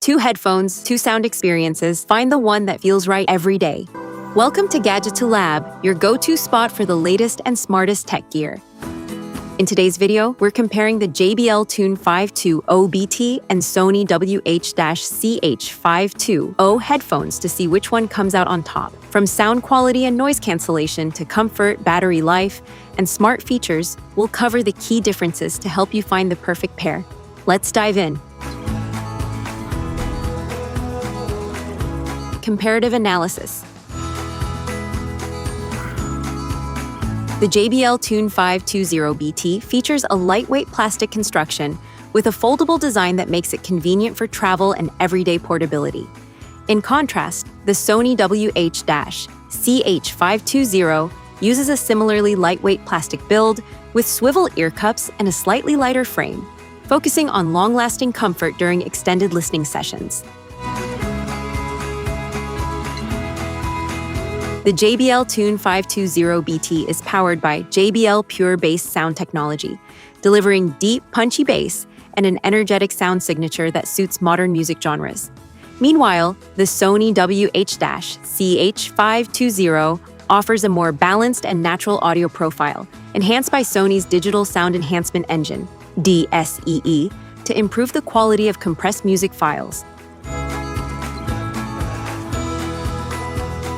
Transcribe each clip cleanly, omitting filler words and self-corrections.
Two headphones, two sound experiences. Find the one that feels right every day. Welcome to Gadgeto Lab, your go-to spot for the latest and smartest tech gear. In today's video, we're comparing the JBL Tune 520 BT and Sony WH-CH520 headphones to see which one comes out on top. From sound quality and noise cancellation to comfort, battery life, and smart features, we'll cover the key differences to help you find the perfect pair. Let's dive in. Comparative analysis. The JBL Tune 520 BT features a lightweight plastic construction with a foldable design that makes it convenient for travel and everyday portability. In contrast, the Sony WH-CH520 uses a similarly lightweight plastic build with swivel ear cups and a slightly lighter frame, focusing on long-lasting comfort during extended listening sessions. The JBL Tune 520 BT is powered by JBL Pure Bass sound technology, delivering deep, punchy bass and an energetic sound signature that suits modern music genres. Meanwhile, the Sony WH-CH520 offers a more balanced and natural audio profile, enhanced by Sony's Digital Sound Enhancement Engine, DSEE, to improve the quality of compressed music files.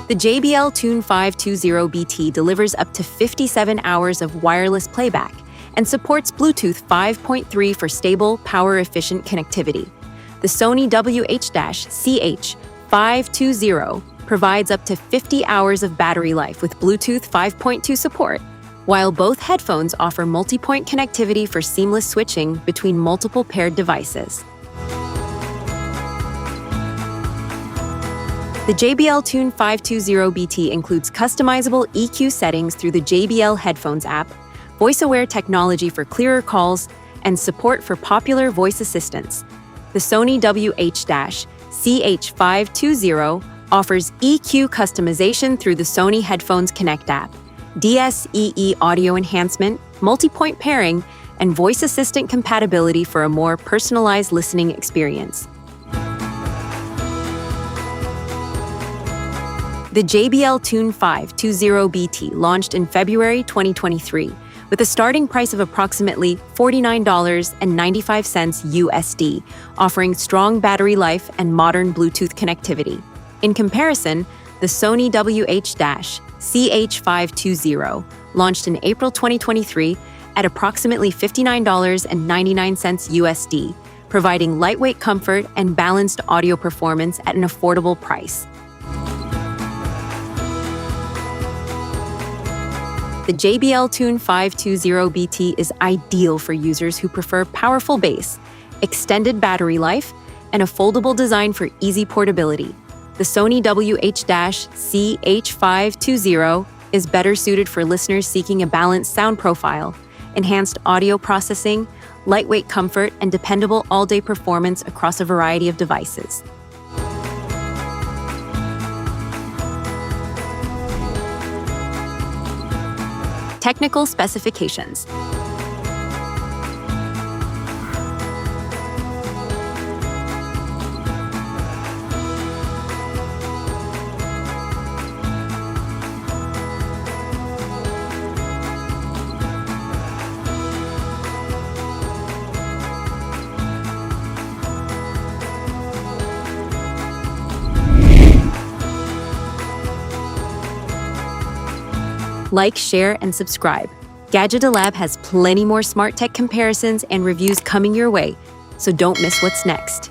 The JBL Tune 520 BT delivers up to 57 hours of wireless playback and supports Bluetooth 5.3 for stable, power-efficient connectivity. The Sony WH-CH520 provides up to 50 hours of battery life with Bluetooth 5.2 support, while both headphones offer multi-point connectivity for seamless switching between multiple paired devices. The JBL Tune 520 BT includes customizable EQ settings through the JBL Headphones App, voice-aware technology for clearer calls, and support for popular voice assistants. The Sony WH-CH520 offers EQ customization through the Sony Headphones Connect app, DSEE audio enhancement, multi-point pairing, and voice assistant compatibility for a more personalized listening experience. The JBL Tune 520 BT launched in February 2023 with a starting price of approximately $49.95 USD, offering strong battery life and modern Bluetooth connectivity. In comparison, the Sony WH-CH520 launched in April 2023 at approximately $59.99 USD, providing lightweight comfort and balanced audio performance at an affordable price. The JBL Tune 520 BT is ideal for users who prefer powerful bass, extended battery life, and a foldable design for easy portability. The Sony WH-CH520 is better suited for listeners seeking a balanced sound profile, enhanced audio processing, lightweight comfort, and dependable all-day performance across a variety of devices. Technical specifications. Like, share, and subscribe. Gadgeto Lab has plenty more smart tech comparisons and reviews coming your way, so don't miss what's next.